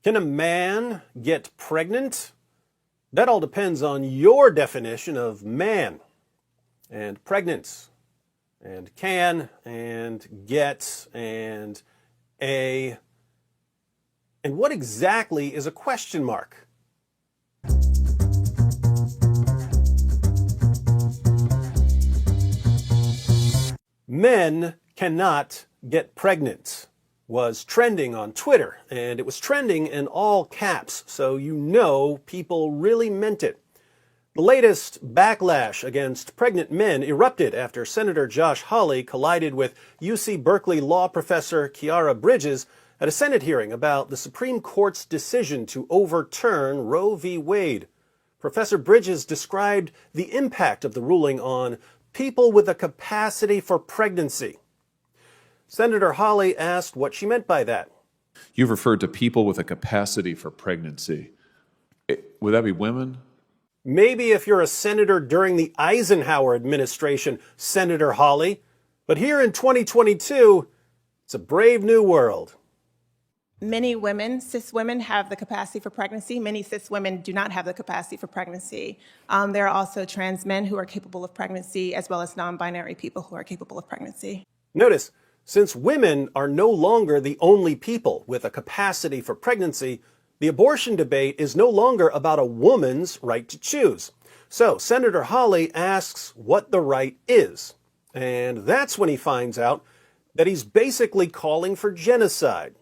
Can a man get pregnant? That all depends on your definition of man and pregnant and can and get and a. And what exactly is a question mark? Men cannot get pregnant was trending on Twitter, and it was trending in all caps, so you know people really meant it. The latest backlash against pregnant men erupted after Senator Josh Hawley collided with UC Berkeley law professor Khiara Bridges at a Senate hearing about the Supreme Court's decision to overturn Roe v. Wade. Professor Bridges described the impact of the ruling on people with a capacity for pregnancy. Senator Hawley asked what she meant by that. You've referred to people with a capacity for pregnancy. Would that be women? Maybe if you're a senator during the Eisenhower administration, Senator Hawley. But here in 2022, it's a brave new world. Many women, cis women, have the capacity for pregnancy. Many cis women do not have the capacity for pregnancy. There are also trans men who are capable of pregnancy, as well as non-binary people who are capable of pregnancy. Notice, since women are no longer the only people with a capacity for pregnancy, the abortion debate is no longer about a woman's right to choose. So Senator Hawley asks what the right is. And that's when he finds out that he's basically calling for genocide.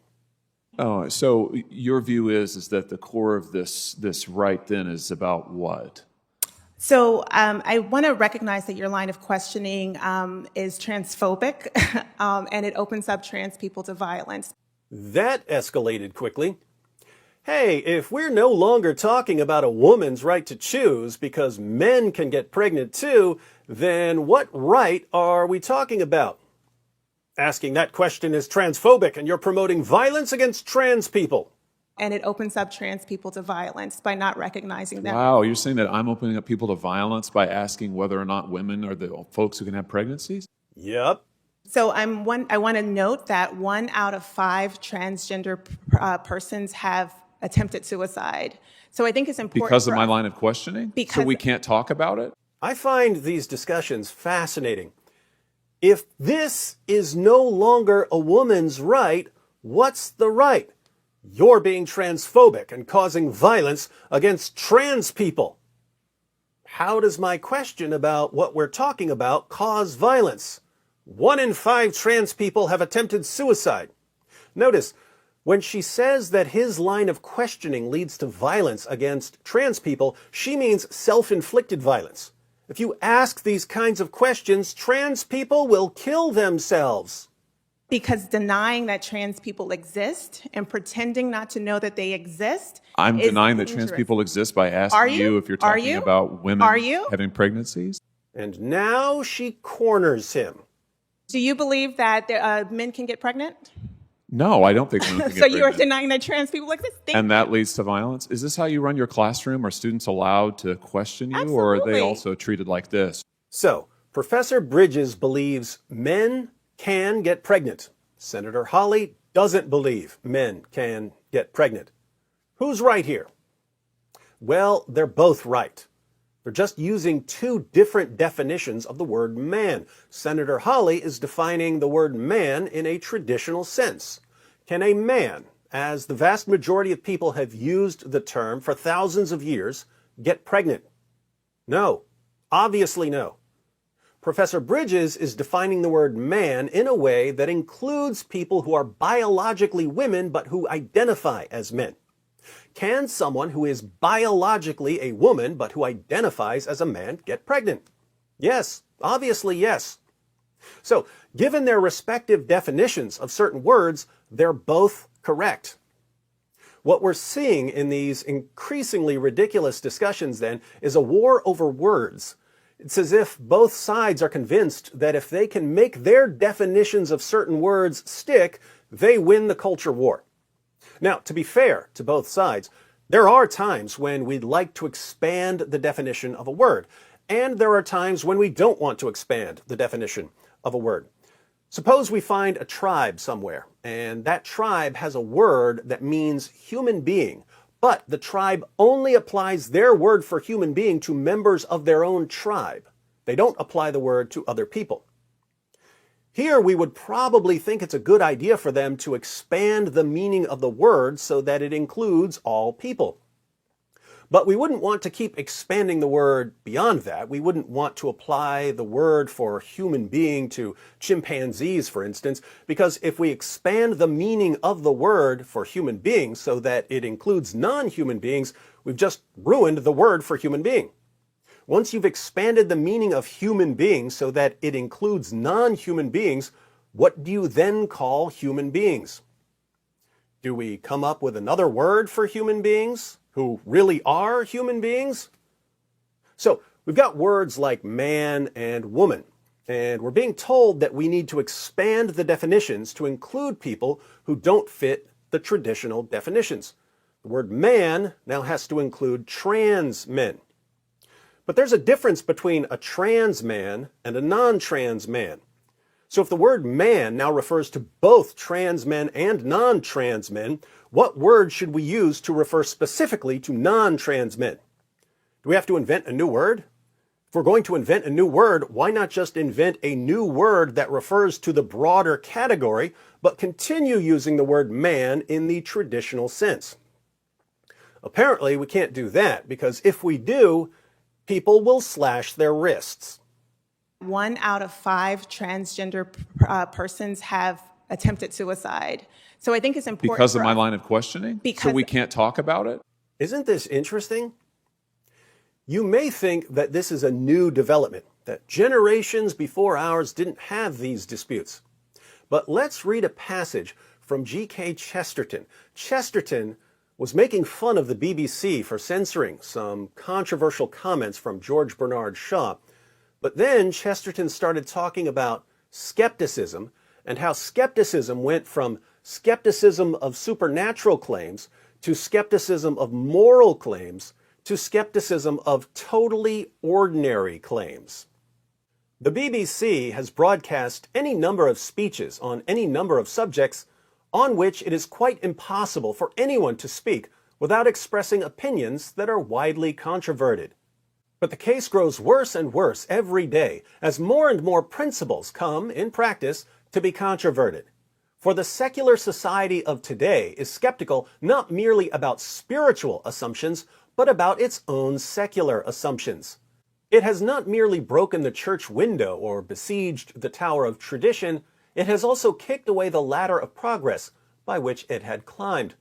Oh, so your view is that the core of this right then is about what? So I want to recognize that your line of questioning is transphobic, and it opens up trans people to violence. That escalated quickly. Hey, if we're no longer talking about a woman's right to choose because men can get pregnant too, then what right are we talking about? Asking that question is transphobic, and you're promoting violence against trans people. And it opens up trans people to violence by not recognizing them. Wow, you're saying that I'm opening up people to violence by asking whether or not women are the folks who can have pregnancies? Yep. So I want to note that 1 out of 5 transgender persons have attempted suicide. So I think it's important because of my line of questioning? Because so we can't talk about it? I find these discussions fascinating. If this is no longer a woman's right, what's the right? You're being transphobic and causing violence against trans people. How does my question about what we're talking about cause violence? 1 in 5 trans people have attempted suicide. Notice, when she says that his line of questioning leads to violence against trans people, she means self-inflicted violence. If you ask these kinds of questions, trans people will kill themselves. Because denying that trans people exist and pretending not to know that they exist I'm is denying that dangerous. trans people exist by asking you if you're talking about women having pregnancies? And now she corners him. Do you believe that men can get pregnant? No, I don't think women can get So pregnant. you're denying that trans people exist? And that leads to violence? Is this how you run your classroom? Are students allowed to question you, Absolutely. or are they also treated like this? So, Professor Bridges believes men can get pregnant. Senator Hawley doesn't believe men can get pregnant. Who's right here? Well, they're both right. They're just using 2 different definitions of the word man. Senator Hawley is defining the word man in a traditional sense. Can a man, as the vast majority of people have used the term for thousands of years, get pregnant? No. Obviously no. Professor Bridges is defining the word man in a way that includes people who are biologically women but who identify as men. Can someone who is biologically a woman but who identifies as a man get pregnant? Yes, obviously yes. So, given their respective definitions of certain words, they're both correct. What we're seeing in these increasingly ridiculous discussions, then, is a war over words. It's as if both sides are convinced that if they can make their definitions of certain words stick, they win the culture war. Now, to be fair to both sides, there are times when we'd like to expand the definition of a word, and there are times when we don't want to expand the definition of a word. Suppose we find a tribe somewhere, and that tribe has a word that means human being, but the tribe only applies their word for human being to members of their own tribe. They don't apply the word to other people. Here we would probably think it's a good idea for them to expand the meaning of the word so that it includes all people. But we wouldn't want to keep expanding the word beyond that. We wouldn't want to apply the word for human being to chimpanzees, for instance, because if we expand the meaning of the word for human being so that it includes non-human beings, we've just ruined the word for human being. Once you've expanded the meaning of human being so that it includes non-human beings, what do you then call human beings? Do we come up with another word for human beings who really are human beings? So we've got words like man and woman, and we're being told that we need to expand the definitions to include people who don't fit the traditional definitions. The word man now has to include trans men. But there's a difference between a trans man and a non-trans man. So if the word man now refers to both trans men and non-trans men, what word should we use to refer specifically to non-trans men? Do we have to invent a new word? If we're going to invent a new word, why not just invent a new word that refers to the broader category, but continue using the word man in the traditional sense? Apparently, we can't do that, because if we do, people will slash their wrists. 1 out of 5 transgender persons have attempted suicide. So I think it's important Because of my line of questioning? So we can't talk about it? Isn't this interesting? You may think that this is a new development, that generations before ours didn't have these disputes. But let's read a passage from G.K. Chesterton. Chesterton was making fun of the BBC for censoring some controversial comments from George Bernard Shaw. But then Chesterton started talking about skepticism and how skepticism went from skepticism of supernatural claims to skepticism of moral claims to skepticism of totally ordinary claims. The BBC has broadcast any number of speeches on any number of subjects on which it is quite impossible for anyone to speak without expressing opinions that are widely controverted. But the case grows worse and worse every day as more and more principles come, in practice, to be controverted. For the secular society of today is skeptical not merely about spiritual assumptions, but about its own secular assumptions. It has not merely broken the church window or besieged the tower of tradition, it has also kicked away the ladder of progress by which it had climbed.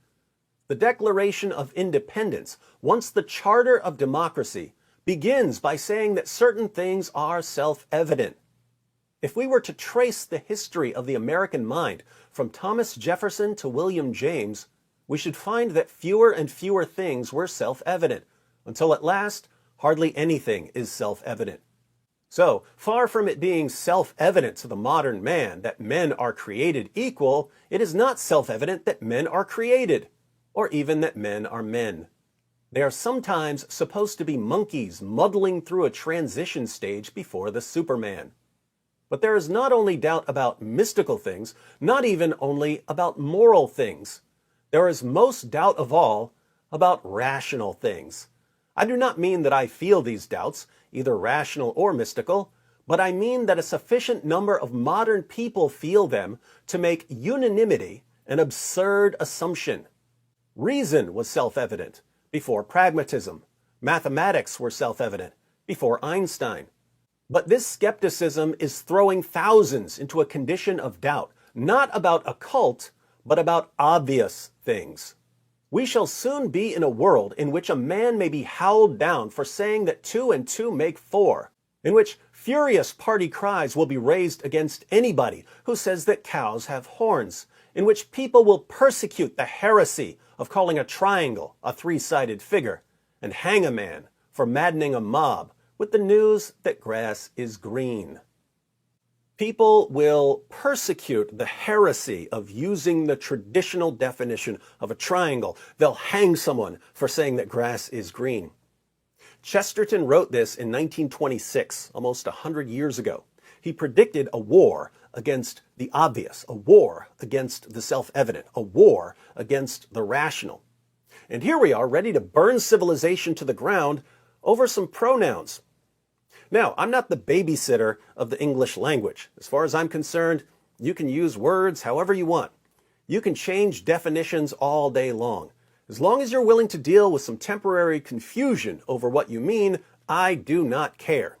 The Declaration of Independence, once the Charter of Democracy, begins by saying that certain things are self-evident. If we were to trace the history of the American mind from Thomas Jefferson to William James, we should find that fewer and fewer things were self-evident, until at last, hardly anything is self-evident. So, far from it being self-evident to the modern man that men are created equal, it is not self-evident that men are created, or even that men are men. They are sometimes supposed to be monkeys muddling through a transition stage before the Superman. But there is not only doubt about mystical things, not even only about moral things. There is most doubt of all about rational things. I do not mean that I feel these doubts, either rational or mystical, but I mean that a sufficient number of modern people feel them to make unanimity an absurd assumption. Reason was self-evident before pragmatism. Mathematics were self-evident before Einstein. But this skepticism is throwing thousands into a condition of doubt, not about occult, but about obvious things. We shall soon be in a world in which a man may be howled down for saying that 2 and 2 make 4, in which furious party cries will be raised against anybody who says that cows have horns, in which people will persecute the heresy of calling a triangle a 3-sided figure, and hang a man for maddening a mob with the news that grass is green. People will persecute the heresy of using the traditional definition of a triangle. They'll hang someone for saying that grass is green. Chesterton wrote this in 1926, almost 100 years ago. He predicted a war against the obvious, a war against the self-evident, a war against the rational. And here we are, ready to burn civilization to the ground over some pronouns. Now, I'm not the babysitter of the English language. As far as I'm concerned, you can use words however you want. You can change definitions all day long. As long as you're willing to deal with some temporary confusion over what you mean, I do not care.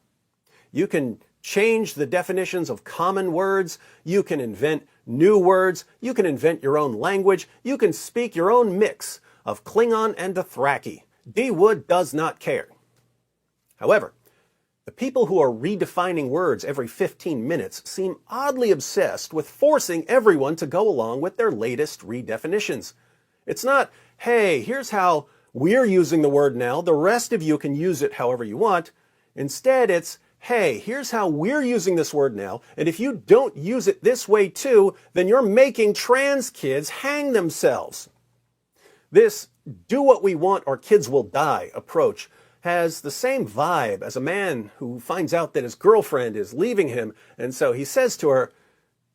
You can change the definitions of common words. You can invent new words. You can invent your own language. You can speak your own mix of Klingon and Dothraki. D. Wood does not care. However, the people who are redefining words every 15 minutes seem oddly obsessed with forcing everyone to go along with their latest redefinitions. It's not, hey, here's how we're using the word now, the rest of you can use it however you want. Instead, it's, hey, here's how we're using this word now, and if you don't use it this way too, then you're making trans kids hang themselves. This do what we want or kids will die approach has the same vibe as a man who finds out that his girlfriend is leaving him, and so he says to her,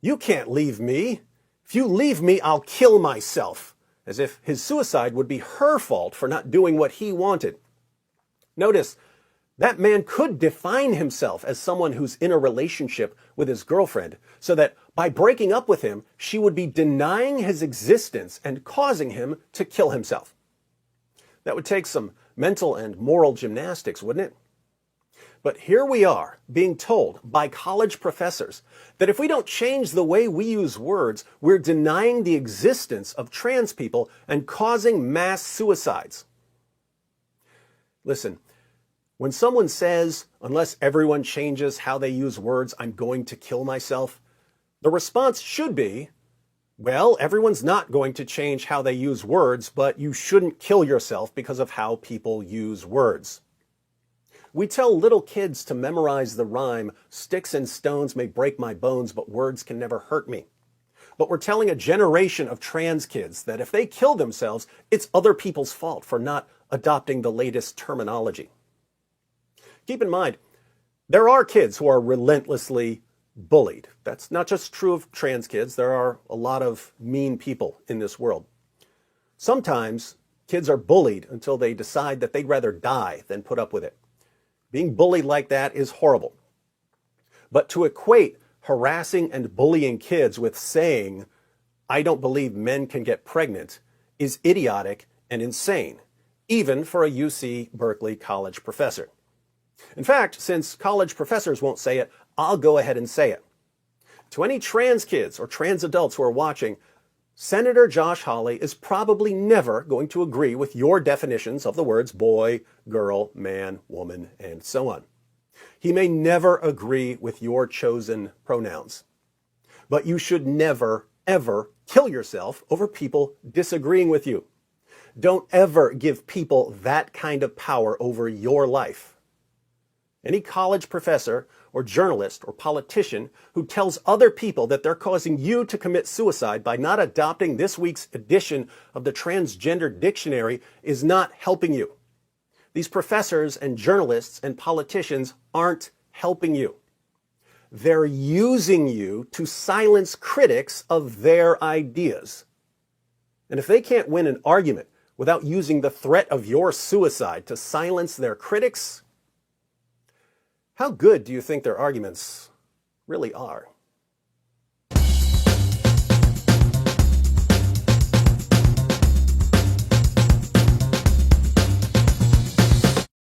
"You can't leave me. If you leave me, I'll kill myself," as if his suicide would be her fault for not doing what he wanted. Notice, that man could define himself as someone who's in a relationship with his girlfriend, so that by breaking up with him, she would be denying his existence and causing him to kill himself. That would take some mental and moral gymnastics, wouldn't it? But here we are, being told by college professors that if we don't change the way we use words, we're denying the existence of trans people and causing mass suicides. Listen, when someone says, unless everyone changes how they use words, I'm going to kill myself, the response should be, well, everyone's not going to change how they use words, but you shouldn't kill yourself because of how people use words. We tell little kids to memorize the rhyme, sticks and stones may break my bones, but words can never hurt me. But we're telling a generation of trans kids that if they kill themselves, it's other people's fault for not adopting the latest terminology. Keep in mind, there are kids who are relentlessly bullied. That's not just true of trans kids. There are a lot of mean people in this world. Sometimes kids are bullied until they decide that they'd rather die than put up with it. Being bullied like that is horrible. But to equate harassing and bullying kids with saying, I don't believe men can get pregnant, is idiotic and insane, even for a UC Berkeley college professor. In fact, since college professors won't say it, I'll go ahead and say it. To any trans kids or trans adults who are watching, Senator Josh Hawley is probably never going to agree with your definitions of the words boy, girl, man, woman, and so on. He may never agree with your chosen pronouns. But you should never, ever kill yourself over people disagreeing with you. Don't ever give people that kind of power over your life. Any college professor or journalist or politician who tells other people that they're causing you to commit suicide by not adopting this week's edition of the Transgender Dictionary is not helping you. These professors and journalists and politicians aren't helping you. They're using you to silence critics of their ideas. And if they can't win an argument without using the threat of your suicide to silence their critics, how good do you think their arguments really are?